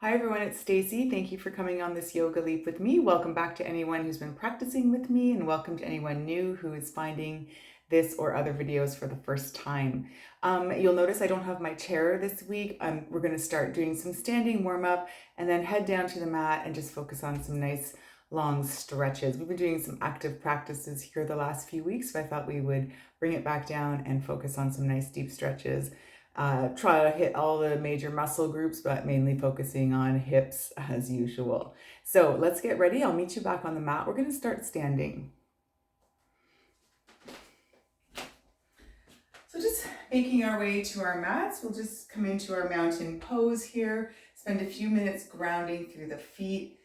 Hi everyone, it's Stacy. Thank you for coming on this yoga leap with me. Welcome back to anyone who's been practicing with me, and welcome to anyone new who is finding this or other videos for the first time. You'll notice I don't have my chair this week. We're going to start doing some standing warm up and then head down to the mat and just focus on some nice long stretches. We've been doing some active practices here the last few weeks, so I thought we would bring it back down and focus on some nice deep stretches. Try to hit all the major muscle groups, but mainly focusing on hips as usual. So let's get ready. I'll meet you back on the mat. We're going to start standing. So just making our way to our mats, we'll just come into our mountain pose here, spend a few minutes grounding through the feet,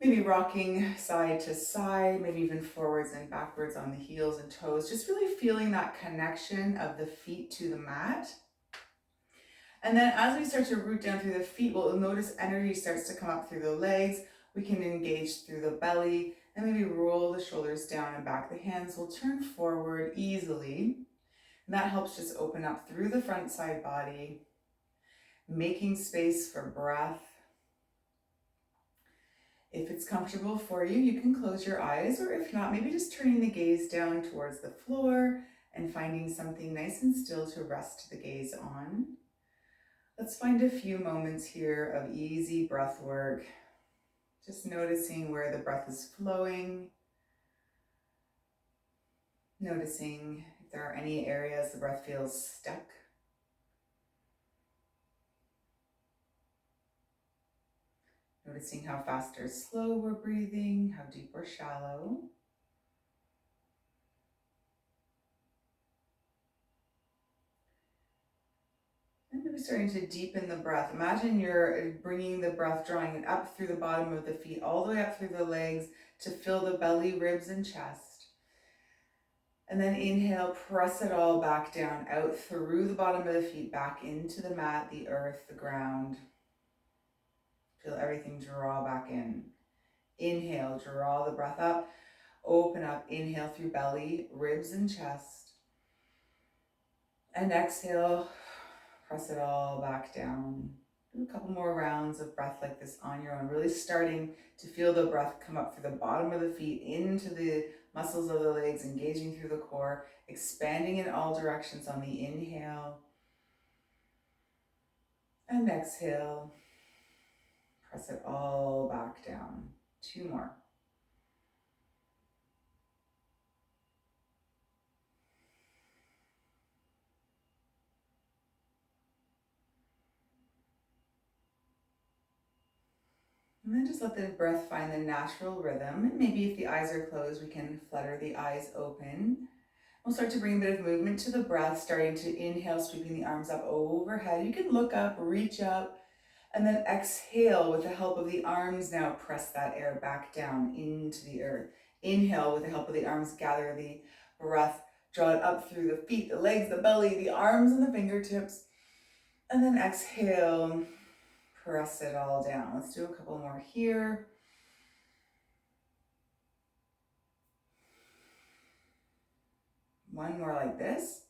maybe rocking side to side, maybe even forwards and backwards on the heels and toes, just really feeling that connection of the feet to the mat. And then as we start to root down through the feet, we'll notice energy starts to come up through the legs. We can engage through the belly and maybe roll the shoulders down and back. The hands will turn forward easily. And that helps just open up through the front side body, making space for breath. If it's comfortable for you, you can close your eyes, or if not, maybe just turning the gaze down towards the floor and finding something nice and still to rest the gaze on. Let's find a few moments here of easy breath work, just noticing where the breath is flowing, noticing if there are any areas the breath feels stuck. Noticing how fast or slow we're breathing, how deep or shallow. And maybe starting to deepen the breath. Imagine you're bringing the breath, drawing it up through the bottom of the feet, all the way up through the legs to fill the belly, ribs, and chest. And then inhale, press it all back down, out through the bottom of the feet, back into the mat, the earth, the ground. Feel everything draw back in. Inhale, draw the breath up, open up, inhale through belly, ribs, and chest. And exhale, press it all back down. Do a couple more rounds of breath like this on your own, really starting to feel the breath come up through the bottom of the feet, into the muscles of the legs, engaging through the core, expanding in all directions on the inhale. And exhale, press it all back down. Two more. And then just let the breath find the natural rhythm. And maybe if the eyes are closed, we can flutter the eyes open. We'll start to bring a bit of movement to the breath, starting to inhale, sweeping the arms up overhead. You can look up, reach up, and then exhale with the help of the arms. Now press that air back down into the earth. Inhale with the help of the arms, gather the breath, draw it up through the feet, the legs, the belly, the arms, and the fingertips. And then exhale, press it all down. Let's do a couple more here. One more like this.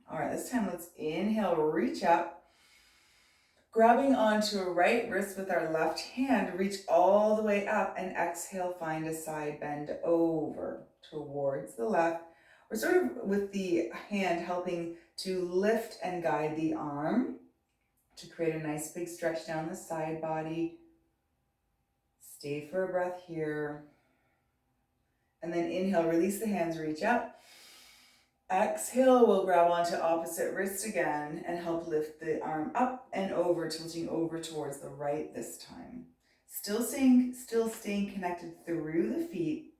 All right, this time let's inhale, reach up. Grabbing onto a right wrist with our left hand, reach all the way up, and exhale, find a side bend over towards the left. We're sort of with the hand helping to lift and guide the arm to create a nice big stretch down the side body. Stay for a breath here. And then inhale, release the hands, reach up. Exhale, we'll grab onto opposite wrist again and help lift the arm up and over, tilting over towards the right this time. Still staying connected through the feet.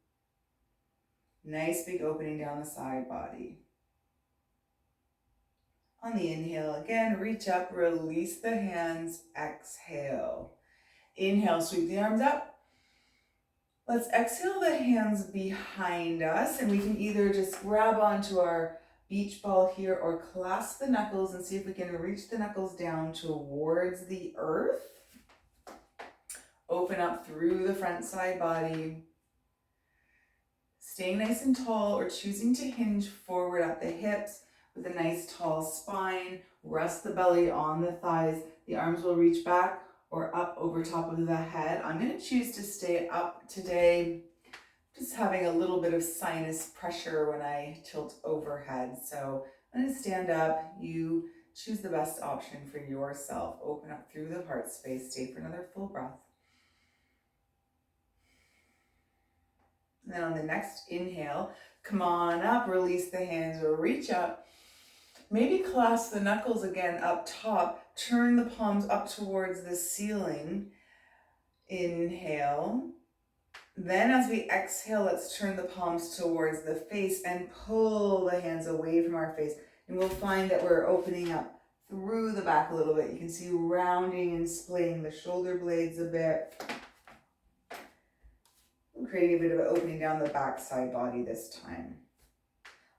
Nice big opening down the side body. On the inhale, again, reach up, release the hands, exhale. Inhale, sweep the arms up. Let's exhale the hands behind us, and we can either just grab onto our beach ball here or clasp the knuckles and see if we can reach the knuckles down towards the earth. Open up through the front side body. Staying nice and tall or choosing to hinge forward at the hips with a nice tall rest the belly on the thighs. The arms will reach back or up over top of the head. I'm going to choose to stay up today, just having a little bit of sinus pressure when I tilt overhead. So I'm going to stand up. You choose the best option for yourself. Open up through the heart space. Stay for another full breath. And then on the next inhale, come on up, release the hands or reach up. Maybe clasp the knuckles again up top. Turn the palms up towards the ceiling. Inhale. Then as we exhale, let's turn the palms towards the face and pull the hands away from our face. And we'll find that we're opening up through the back a little bit. You can see rounding and splaying the shoulder blades a bit. Creating a bit of an opening down the back side body this time.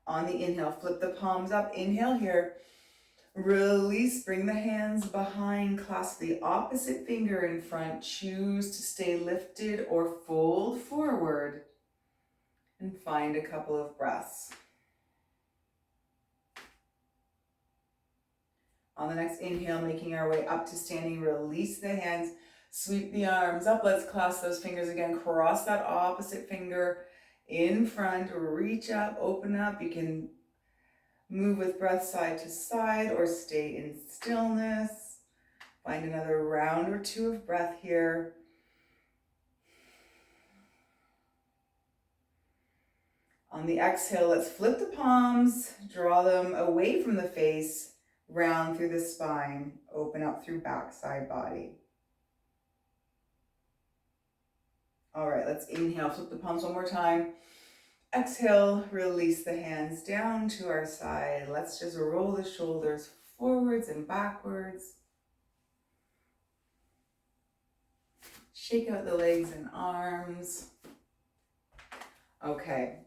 On the inhale, flip the palms up. Inhale here. Release, bring the hands behind, clasp the opposite finger in front. Choose to stay lifted or fold forward. And find a couple of breaths. On the next inhale, making our way up to standing, release the hands. Sweep the arms up. Let's clasp those fingers again. Cross that opposite finger in front. Reach up, open up. You can move with breath side to side or stay in stillness. Find another round or two of breath here. On the exhale, let's flip the palms. Draw them away from the face. Round through the spine. Open up through back side body. All right, let's inhale, flip the palms one more time. Exhale, release the hands down to our side. Let's just roll the shoulders forwards and backwards. Shake out the legs and arms. Okay,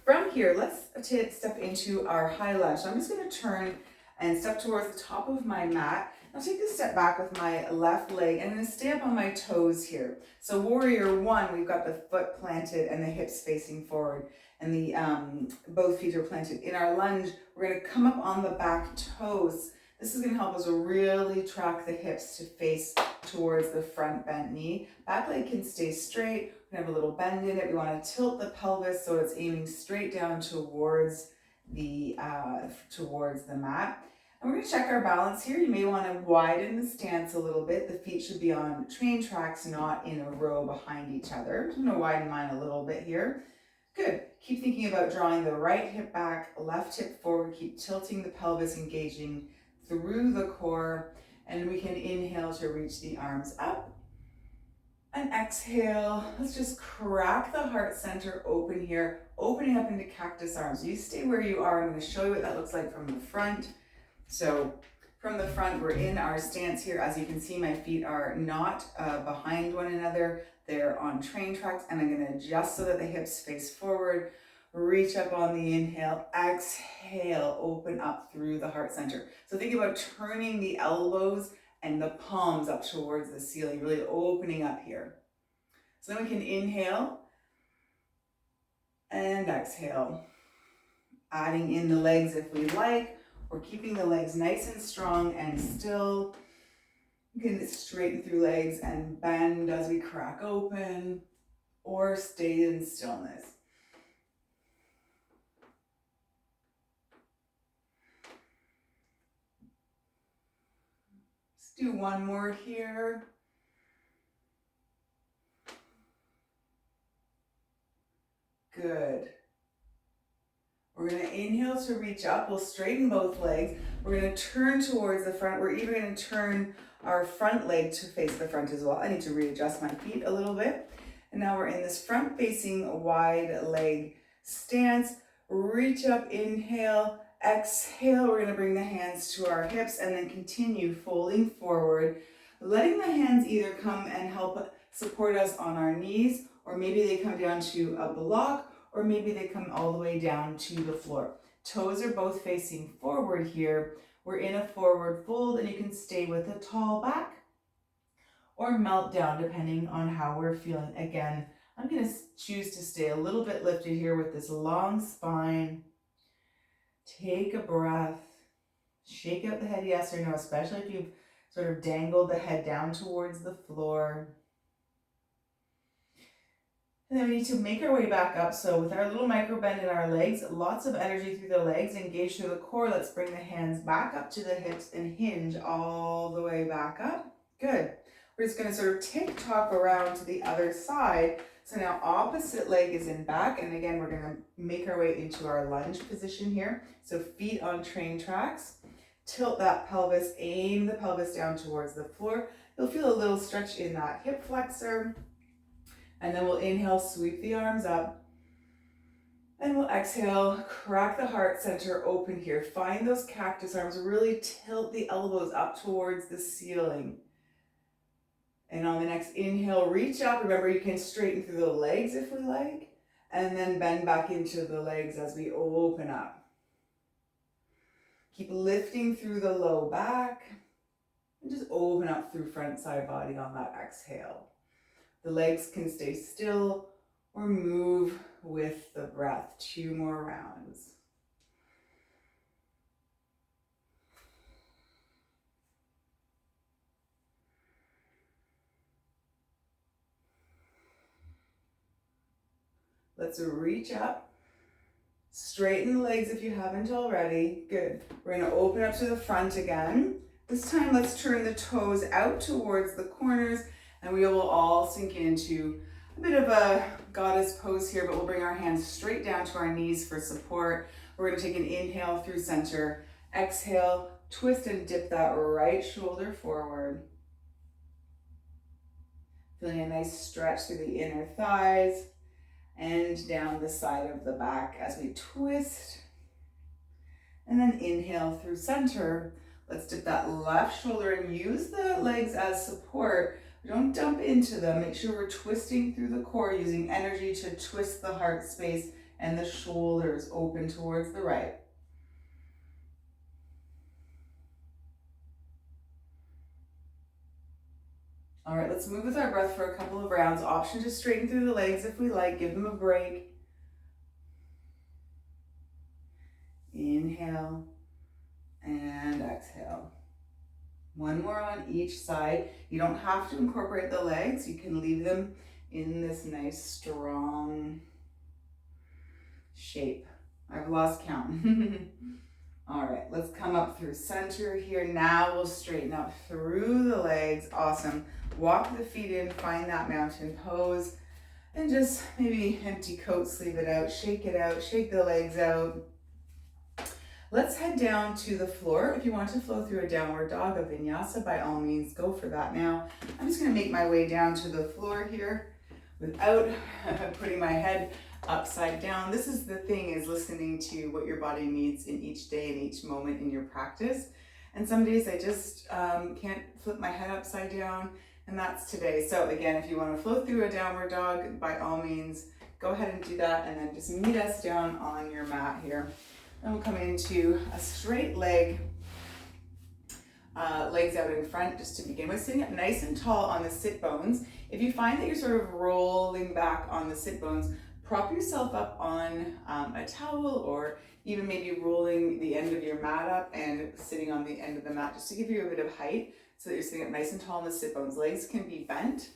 from here, let's step into our high lunge. So I'm just going to turn and step towards the top of my mat. I'll take a step back with my left leg and I'm going to stay up on my toes here. So warrior one, we've got the foot planted and the hips facing forward and the both feet are planted. In our lunge, we're going to come up on the back toes. This is going to help us really track the hips to face towards the front bent knee. Back leg can stay straight. We're going to have a little bend in it. We want to tilt the pelvis so it's aiming straight down towards the mat. And we're going to check our balance here. You may want to widen the stance a little bit. The feet should be on train tracks, not in a row behind each other. I'm going to widen mine a little bit here. Good. Keep thinking about drawing the right hip back, left hip forward. Keep tilting the pelvis, engaging through the core. And we can inhale to reach the arms up. And exhale. Let's just crack the heart center open here, opening up into cactus arms. You stay where you are. I'm going to show you what that looks like from the front. So from the front, we're in our stance here. As you can see, my feet are not behind one another. They're on train tracks, and I'm going to adjust so that the hips face forward. Reach up on the inhale, exhale, open up through the heart center. So think about turning the elbows and the palms up towards the ceiling, really opening up here. So then we can inhale and exhale. Adding in the legs if we like. We're keeping the legs nice and strong and still. You can straighten through legs and bend as we crack open or stay in stillness. Let's do one more here. Good. We're going to inhale to reach up. We'll straighten both legs. We're going to turn towards the front. We're even going to turn our front leg to face the front as well. I need to readjust my feet a little bit. And now we're in this front facing wide leg stance. Reach up, inhale, exhale. We're going to bring the hands to our hips and then continue folding forward, letting the hands either come and help support us on our knees, or maybe they come down to a block, or maybe they come all the way down to the floor. Toes are both facing forward here. We're in a forward fold, and you can stay with a tall back or melt down depending on how we're feeling. Again, I'm going to choose to stay a little bit lifted here with this long spine. Take a breath. Shake out the head, yes or no, especially if you've sort of dangled the head down towards the floor. And then we need to make our way back up. So with our little micro bend in our legs, lots of energy through the legs, engage through the core. Let's bring the hands back up to the hips and hinge all the way back up. Good. We're just going to sort of tick-tock around to the other side. So now opposite leg is in back. And again, we're going to make our way into our lunge position here. So feet on train tracks. Tilt that pelvis, aim the pelvis down towards the floor. You'll feel a little stretch in that hip flexor. And then we'll inhale, sweep the arms up. And we'll exhale, crack the heart center open here. Find those cactus arms, really tilt the elbows up towards the ceiling. And on the next inhale, reach up. Remember, you can straighten through the legs if we like. And then bend back into the legs as we open up. Keep lifting through the low back. And just open up through front side body on that exhale. The legs can stay still or move with the breath. 2 more rounds. Let's reach up. Straighten the legs if you haven't already. Good. We're going to open up to the front again. This time, let's turn the toes out towards the corners. And we will all sink into a bit of a goddess pose here, but we'll bring our hands straight down to our knees for support. We're going to take an inhale through center. Exhale, twist and dip that right shoulder forward. Feeling a nice stretch through the inner thighs and down the side of the back as we twist. And then inhale through center. Let's dip that left shoulder and use the legs as support. Don't dump into them. Make sure we're twisting through the core, using energy to twist the heart space and the shoulders open towards the right. All right, let's move with our breath for a couple of rounds. Option to straighten through the legs if we like. Give them a break. Inhale and exhale. 1 more on each side. You don't have to incorporate the legs. You can leave them in this nice, strong shape. I've lost count. All right, let's come up through center here. Now we'll straighten up through the legs. Awesome. Walk the feet in, find that mountain pose, and just maybe empty coat sleeve it out, shake the legs out. Let's head down to the floor. If you want to flow through a downward dog, a vinyasa, by all means, go for that now. I'm just going to make my way down to the floor here without putting my head upside down. This is the thing, is listening to what your body needs in each day and each moment in your practice. And some days I just can't flip my head upside down, and that's today. So again, if you want to flow through a downward dog, by all means, go ahead and do that, and then just meet us down on your mat here. Then we'll come into a straight leg, legs out in front just to begin with, sitting up nice and tall on the sit bones. If you find that you're sort of rolling back on the sit bones, prop yourself up on a towel, or even maybe rolling the end of your mat up and sitting on the end of the mat, just to give you a bit of height so that you're sitting up nice and tall on the sit bones. Legs can be bent,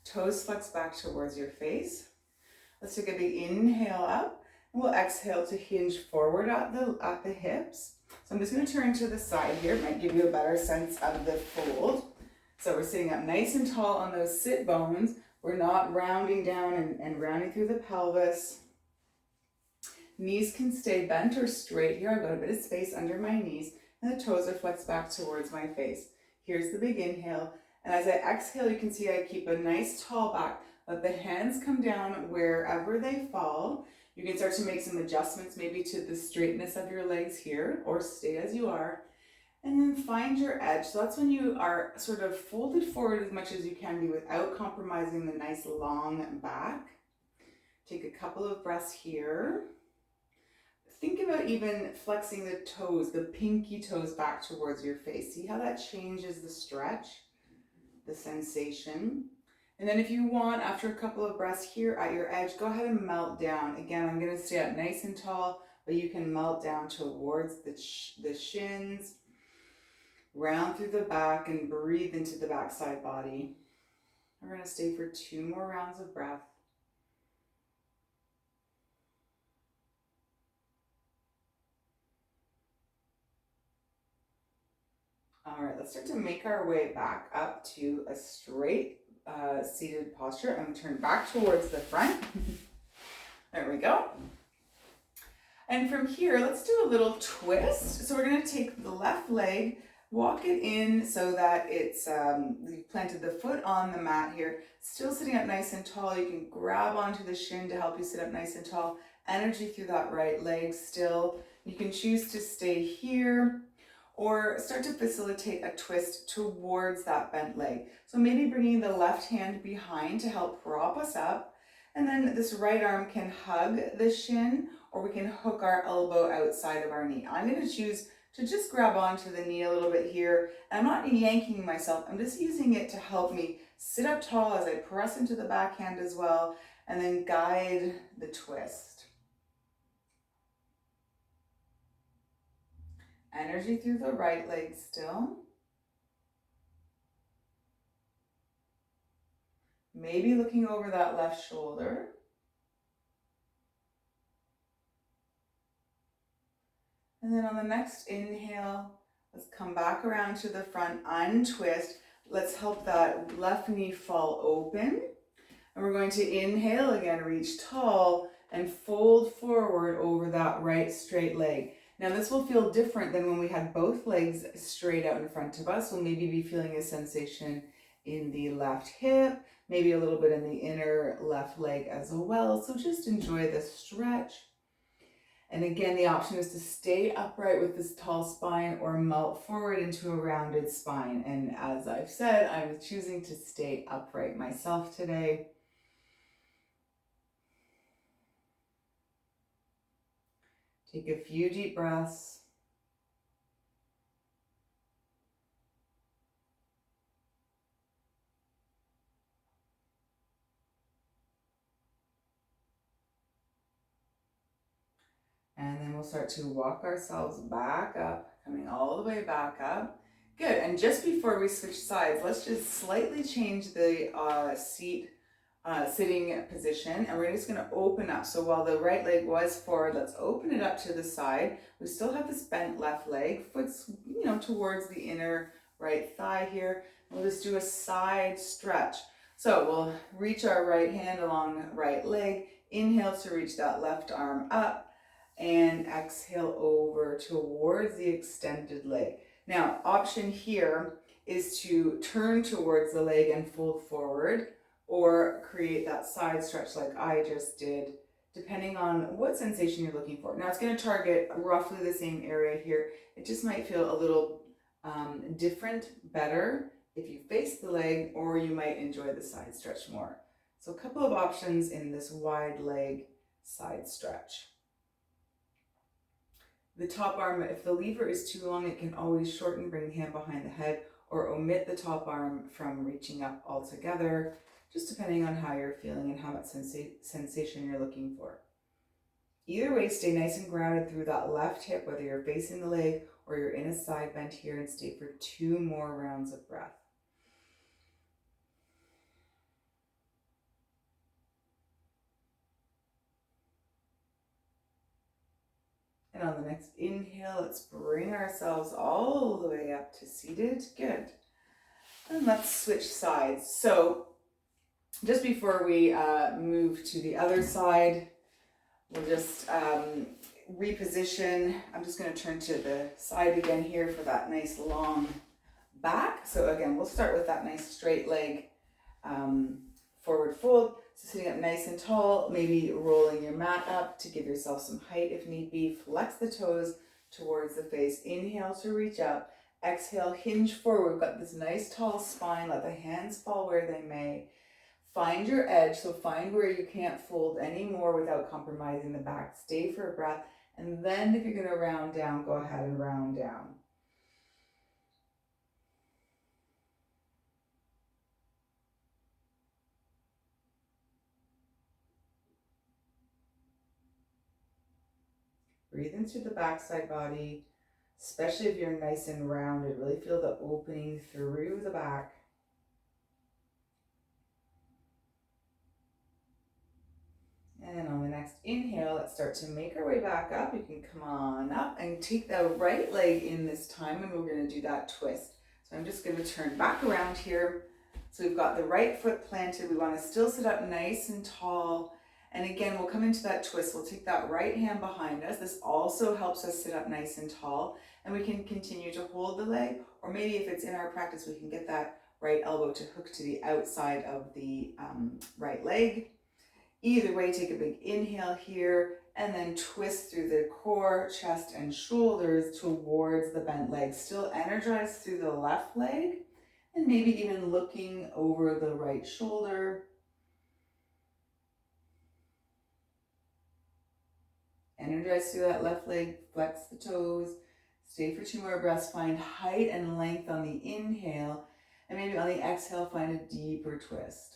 toes flex back towards your face. Let's take a big inhale up. We'll exhale to hinge forward at the hips. So I'm just going to turn to the side here. It might give you a better sense of the fold. So we're sitting up nice and tall on those sit bones. We're not rounding down and rounding through the pelvis. Knees can stay bent or straight here. I've got a bit of space under my knees, and the toes are flexed back towards my face. Here's the big inhale. And as I exhale, you can see I keep a nice tall back. Let the hands come down wherever they fall. You can start to make some adjustments maybe to the straightness of your legs here, or stay as you are. And then find your edge. So that's when you are sort of folded forward as much as you can be without compromising the nice long back. Take a couple of breaths here. Think about even flexing the toes, the pinky toes back towards your face. See how that changes the stretch, the sensation. And then if you want, after a couple of breaths here at your edge, go ahead and melt down. Again, I'm going to stay up nice and tall, but you can melt down towards the shins. Round through the back and breathe into the backside body. We're going to stay for 2 more rounds of breath. All right, let's start to make our way back up to a straight seated posture. I'm going to turn back towards the front. There we go. And from here, let's do a little twist. So we're going to take the left leg, walk it in so that it's, you've planted the foot on the mat here, still sitting up nice and tall. You can grab onto the shin to help you sit up nice and tall. Energy through that right leg still. You can choose to stay here or start to facilitate a twist towards that bent leg. So maybe bringing the left hand behind to help prop us up. And then this right arm can hug the shin, or we can hook our elbow outside of our knee. I'm going to choose to just grab onto the knee a little bit here. I'm not yanking myself. I'm just using it to help me sit up tall as I press into the backhand as well, and then guide the twist. Energy through the right leg still. Maybe looking over that left shoulder. And then on the next inhale, let's come back around to the front, untwist. Let's help that left knee fall open. And we're going to inhale again, reach tall and fold forward over that right straight leg. Now this will feel different than when we had both legs straight out in front of us. We'll maybe be feeling a sensation in the left hip, maybe a little bit in the inner left leg as well. So just enjoy the stretch. And again, the option is to stay upright with this tall spine or melt forward into a rounded spine. And as I've said, I'm choosing to stay upright myself today. Take a few deep breaths. And then we'll start to walk ourselves back up, coming all the way back up. Good, and just before we switch sides, let's just slightly change the sitting position, and we're just gonna open up. So while the right leg was forward, let's open it up to the side. We still have this bent left leg, foot's, towards the inner right thigh here. We'll just do a side stretch. So we'll reach our right hand along right leg, inhale to reach that left arm up, and exhale over towards the extended leg. Now, option here is to turn towards the leg and fold forward, or create that side stretch like I just did, depending on what sensation you're looking for. Now, it's going to target roughly the same area here. It just might feel a little different, better if you face the leg, or you might enjoy the side stretch more. So a couple of options in this wide leg side stretch. The top arm, if the lever is too long, it can always shorten, bring the hand behind the head, or omit the top arm from reaching up altogether, just depending on how you're feeling and how much sensation you're looking for. Either way, stay nice and grounded through that left hip, whether you're facing the leg or you're in a side bend here, and stay for 2 more rounds of breath. And on the next inhale, let's bring ourselves all the way up to seated. Good. And let's switch sides. So just before we move to the other side, we'll just reposition. I'm just going to turn to the side again here for that nice long back. So again, we'll start with that nice straight leg forward fold. So sitting up nice and tall, maybe rolling your mat up to give yourself some height if need be. Flex the toes towards the face. Inhale to reach up. Exhale, hinge forward. We've got this nice tall spine. Let the hands fall where they may. Find your edge, so find where you can't fold anymore without compromising the back. Stay for a breath, and then if you're going to round down, go ahead and round down. Breathe into the backside body. especially if you're nice and rounded. Really feel the opening through the back. And on the next inhale, let's start to make our way back up. You can come on up and take the right leg in this time, and we're going to do that twist. So I'm just going to turn back around here. So we've got the right foot planted. We want to still sit up nice and tall. And again, we'll come into that twist. We'll take that right hand behind us. This also helps us sit up nice and tall. And we can continue to hold the leg, or maybe if it's in our practice, we can get that right elbow to hook to the outside of the right leg. Either way, take a big inhale here and then twist through the core, chest, and shoulders towards the bent leg. Still energized through the left leg and maybe even looking over the right shoulder. Energize through that left leg, flex the toes. Stay for 2 more breaths. Find height and length on the inhale, and maybe on the exhale, find a deeper twist.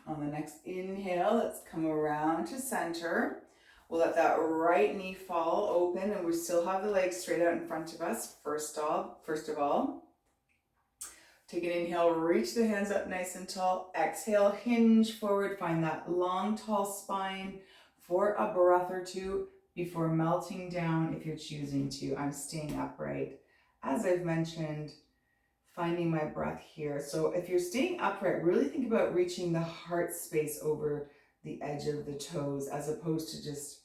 On the next inhale, let's come around to center. We'll let that right knee fall open, and we still have the legs straight out in front of us. First of all, take an inhale, reach the hands up nice and tall. Exhale, hinge forward, find that long, tall spine for a breath or two before melting down if you're choosing to. I'm staying upright. As I've mentioned, finding my breath here. So if you're staying upright, really think about reaching the heart space over the edge of the toes as opposed to just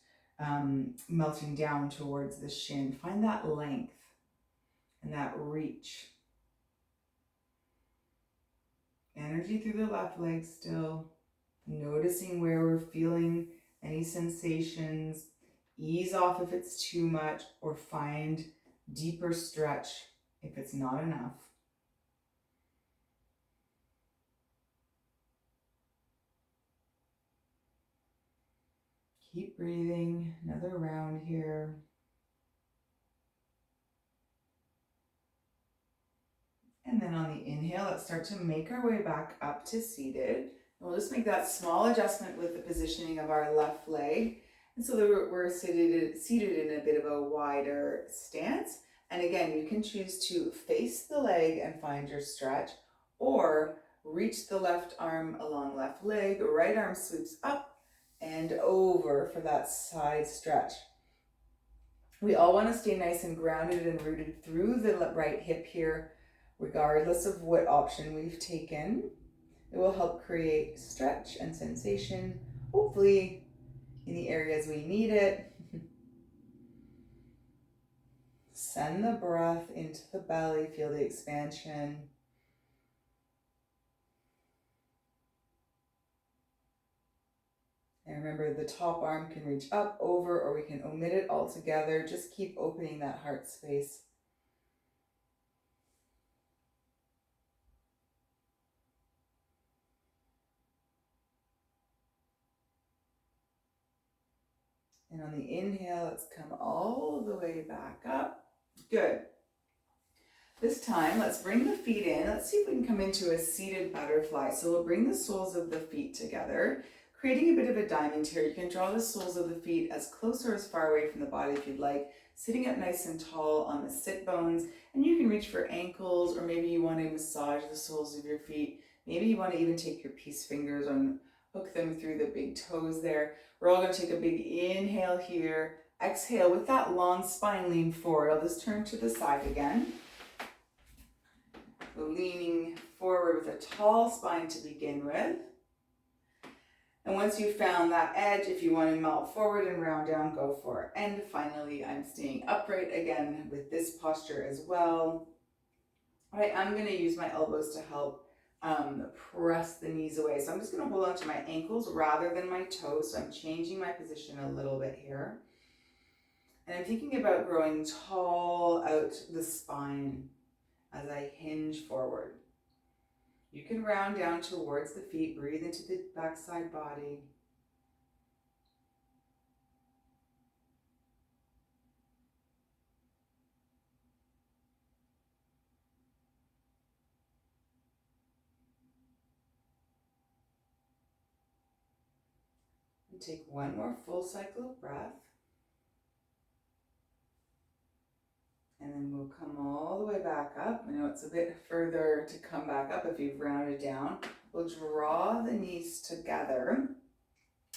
melting down towards the shin. Find that length and that reach. Energy through the left leg still. Noticing where we're feeling any sensations. Ease off if it's too much, or find deeper stretch if it's not enough. Keep breathing, another round here. And then on the inhale, let's start to make our way back up to seated. And we'll just make that small adjustment with the positioning of our left leg. And so that we're seated in a bit of a wider stance. And again, you can choose to face the leg and find your stretch, or reach the left arm along left leg, right arm sweeps up and over for that side stretch. We all want to stay nice and grounded and rooted through the right hip here, regardless of what option we've taken. It will help create stretch and sensation, hopefully in the areas we need it. Send the breath into the belly, feel the expansion. And remember, the top arm can reach up, over, or we can omit it altogether. Just keep opening that heart space. And on the inhale, let's come all the way back up. Good. This time, let's bring the feet in. Let's see if we can come into a seated butterfly. So we'll bring the soles of the feet together, creating a bit of a diamond here. You can draw the soles of the feet as close or as far away from the body if you'd like, sitting up nice and tall on the sit bones. And you can reach for ankles, or maybe you want to massage the soles of your feet. Maybe you want to even take your peace fingers and hook them through the big toes there. We're all going to take a big inhale here. Exhale with that long spine, lean forward. I'll just turn to the side again. So leaning forward with a tall spine to begin with. And once you've found that edge, if you want to melt forward and round down, go for it. And finally, I'm staying upright again with this posture as well. All right, I'm going to use my elbows to help press the knees away. So I'm just going to hold on to my ankles rather than my toes. So I'm changing my position a little bit here. And I'm thinking about growing tall out the spine as I hinge forward. You can round down towards the feet, breathe into the backside body. And take one more full cycle of breath. And then we'll come all the way back up. I know it's a bit further to come back up if you've rounded down. We'll draw the knees together.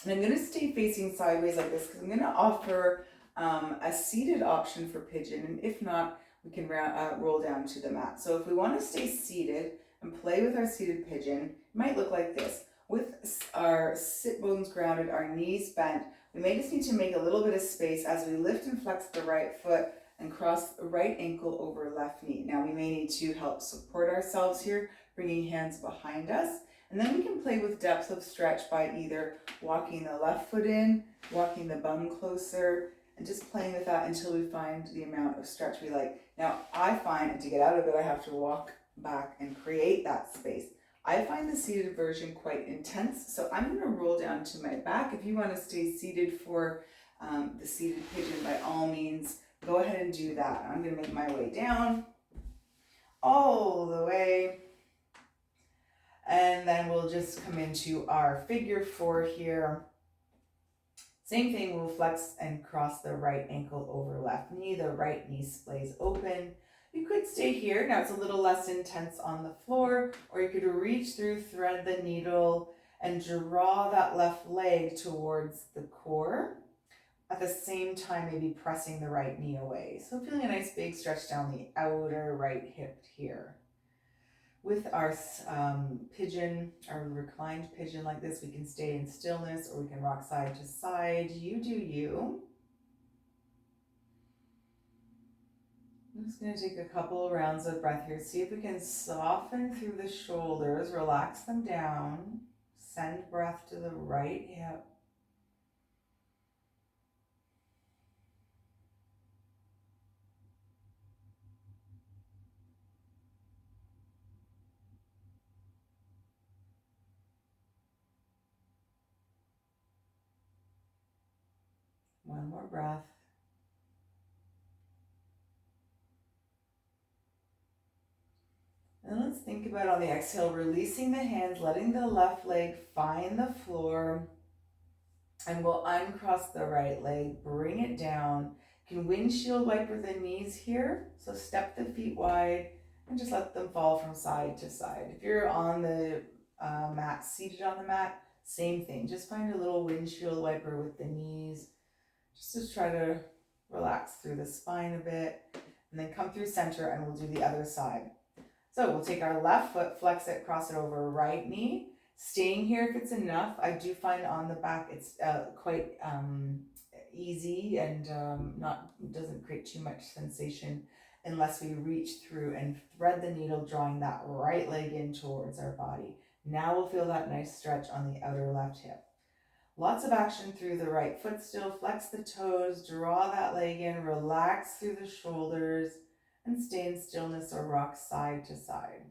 And I'm gonna stay facing sideways like this because I'm gonna offer a seated option for pigeon. And if not, we can roll down to the mat. So if we wanna stay seated and play with our seated pigeon, it might look like this. With our sit bones grounded, our knees bent, we may just need to make a little bit of space as we lift and flex the right foot and cross the right ankle over left knee. Now we may need to help support ourselves here, bringing hands behind us. And then we can play with depth of stretch by either walking the left foot in, walking the bum closer, and just playing with that until we find the amount of stretch we like. Now I find to get out of it, I have to walk back and create that space. I find the seated version quite intense, so I'm going to roll down to my back. If you want to stay seated for the seated pigeon, by all means, go ahead and do that. I'm going to make my way down all the way. And then we'll just come into our figure 4 here. Same thing, we'll flex and cross the right ankle over left knee. The right knee splays open. You could stay here. Now it's a little less intense on the floor, or you could reach through, thread the needle, and draw that left leg towards the core. At the same time, maybe pressing the right knee away. So feeling a nice big stretch down the outer right hip here. With our pigeon, our reclined pigeon like this, we can stay in stillness or we can rock side to side. You do you. I'm just going to take a couple of rounds of breath here. See if we can soften through the shoulders, relax them down. Send breath to the right hip. One more breath. And let's think about on the exhale, releasing the hands, letting the left leg find the floor. And we'll uncross the right leg, bring it down. You can windshield wiper the knees here. So step the feet wide and just let them fall from side to side. If you're on the mat, seated on the mat, same thing. Just find a little windshield wiper with the knees. Just to try to relax through the spine a bit. And then come through center and we'll do the other side. So we'll take our left foot, flex it, cross it over right knee. Staying here if it's enough. I do find on the back it's quite easy and doesn't create too much sensation unless we reach through and thread the needle, drawing that right leg in towards our body. Now we'll feel that nice stretch on the outer left hip. Lots of action through the right foot still. Flex the toes, draw that leg in, relax through the shoulders, and stay in stillness or rock side to side.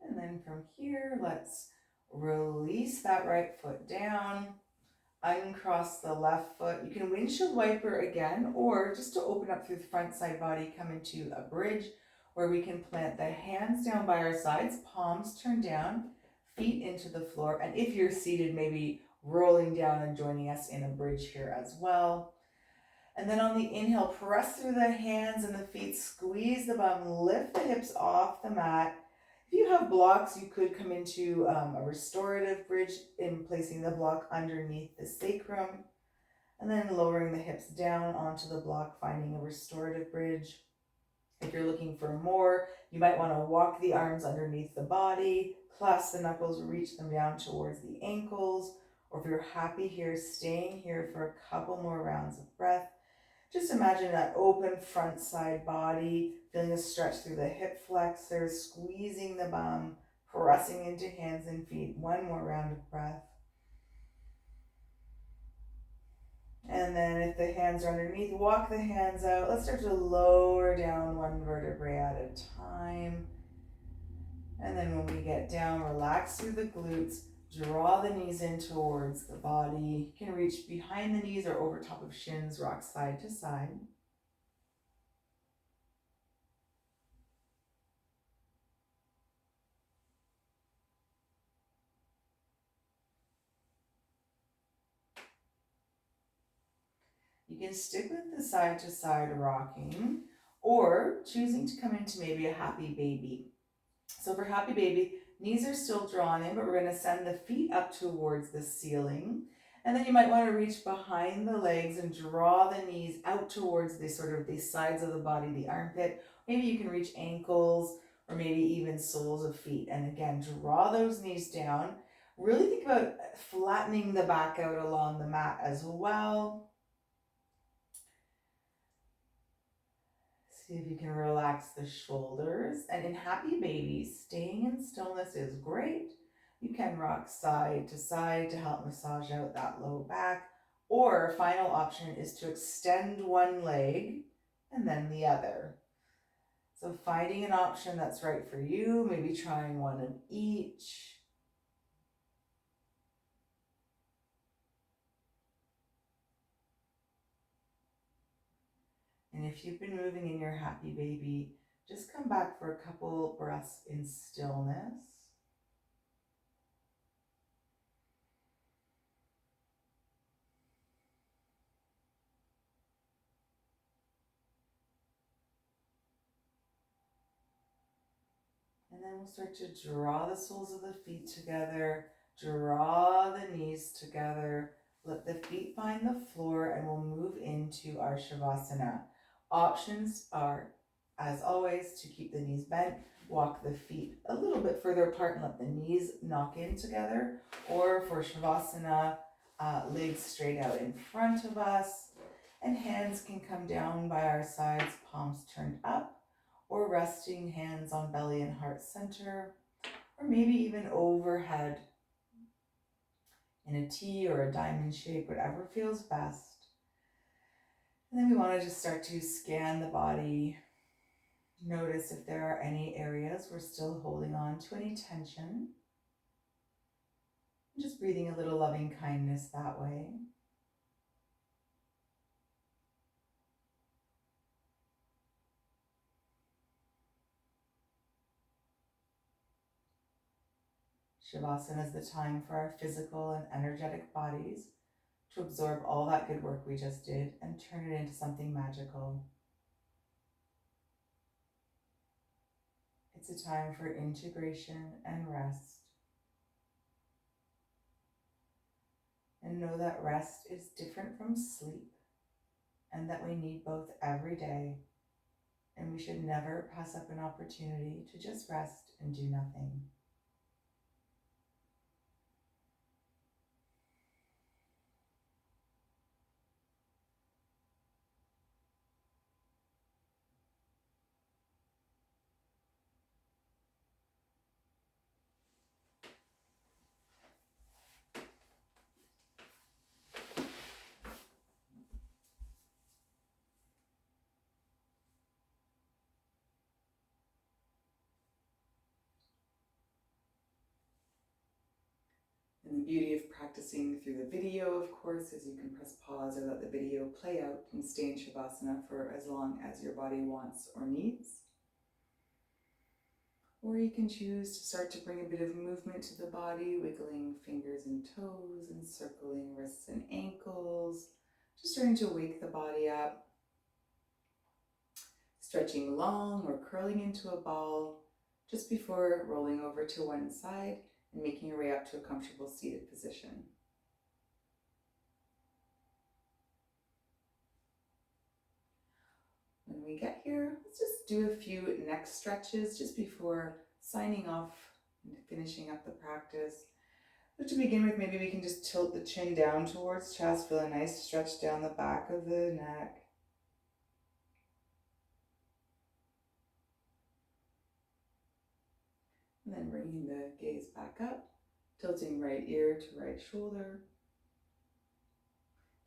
And then from here, let's release that right foot down, uncross the left foot. You can windshield wiper again, or just to open up through the front side body, come into a bridge where we can plant the hands down by our sides, palms turned down, feet into the floor. And if you're seated, maybe rolling down and joining us in a bridge here as well. And then on the inhale, press through the hands and the feet, squeeze the bum, lift the hips off the mat. If you have blocks, you could come into a restorative bridge in placing the block underneath the sacrum, and then lowering the hips down onto the block, finding a restorative bridge. If you're looking for more, you might want to walk the arms underneath the body, clasp the knuckles, reach them down towards the ankles, or if you're happy here, staying here for a couple more rounds of breath. Just imagine that open front side body, feeling a stretch through the hip flexors, squeezing the bum, pressing into hands and feet. One more round of breath. And then if the hands are underneath, walk the hands out. Let's start to lower down one vertebrae at a time. And then when we get down, relax through the glutes, draw the knees in towards the body. You can reach behind the knees or over top of shins, rock side to side. You can stick with the side to side rocking or choosing to come into maybe a happy baby. So for happy baby, knees are still drawn in, but we're going to send the feet up towards the ceiling. And then you might want to reach behind the legs and draw the knees out towards the sort of the sides of the body, the armpit. Maybe you can reach ankles or maybe even soles of feet. And again, draw those knees down. Really think about flattening the back out along the mat as well. See if you can relax the shoulders. And in happy baby, staying in stillness is great. You can rock side to help massage out that low back. Or final option is to extend one leg and then the other. So finding an option that's right for you, maybe trying one of each. And if you've been moving in your happy baby, just come back for a couple breaths in stillness. And then we'll start to draw the soles of the feet together, draw the knees together, let the feet find the floor, and we'll move into our Shavasana. Options are, as always, to keep the knees bent, walk the feet a little bit further apart and let the knees knock in together, or for Shavasana, legs straight out in front of us, and hands can come down by our sides, palms turned up, or resting hands on belly and heart center, or maybe even overhead in a T or a diamond shape, whatever feels best. And then we want to just start to scan the body. Notice if there are any areas we're still holding on to any tension. Just breathing a little loving kindness that way. Shavasana is the time for our physical and energetic bodies to absorb all that good work we just did and turn it into something magical. It's a time for integration and rest. And know that rest is different from sleep and that we need both every day. And we should never pass up an opportunity to just rest and do nothing. And the beauty of practicing through the video, of course, is you can press pause or let the video play out and stay in Shavasana for as long as your body wants or needs. Or you can choose to start to bring a bit of movement to the body, wiggling fingers and toes, encircling wrists and ankles, just starting to wake the body up. Stretching long or curling into a ball just before rolling over to one side and making your way up to a comfortable seated position. When we get here, let's just do a few neck stretches just before signing off and finishing up the practice. So to begin with, maybe we can just tilt the chin down towards chest, feel a nice stretch down the back of the neck. And then bringing the gaze back up, tilting right ear to right shoulder.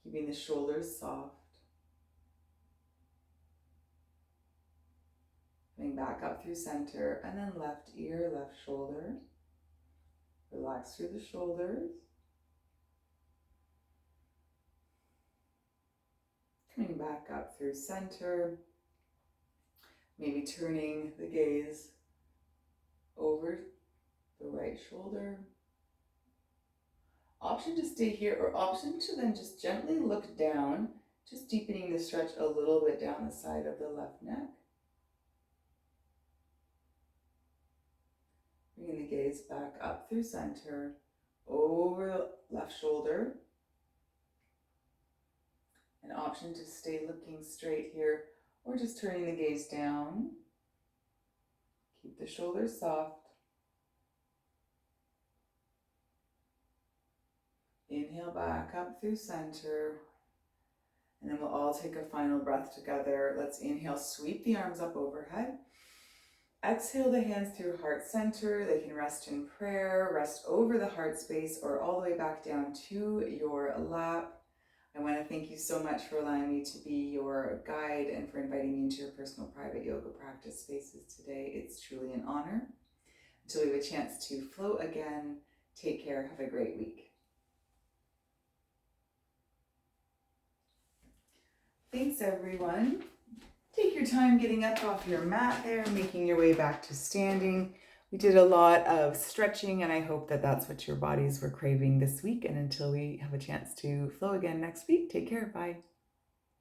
Keeping the shoulders soft. Coming back up through center, and then left ear, left shoulder. Relax through the shoulders. Coming back up through center. Maybe turning the gaze over the right shoulder. Option to stay here, or option to then just gently look down, just deepening the stretch a little bit down the side of the left neck. Bringing the gaze back up through center, over the left shoulder. An option to stay looking straight here, or just turning the gaze down. Keep the shoulders soft. Inhale back up through center. And then we'll all take a final breath together. Let's inhale, sweep the arms up overhead. Exhale the hands through heart center. They can rest in prayer, rest over the heart space, or all the way back down to your lap. I want to thank you so much for allowing me to be your guide and for inviting me into your personal private yoga practice spaces today. It's truly an honor. Until we have a chance to flow again, take care. Have a great week. Thanks, everyone. Take your time getting up off your mat there, making your way back to standing. We did a lot of stretching, and I hope that that's what your bodies were craving this week. And until we have a chance to flow again next week, take care. Bye.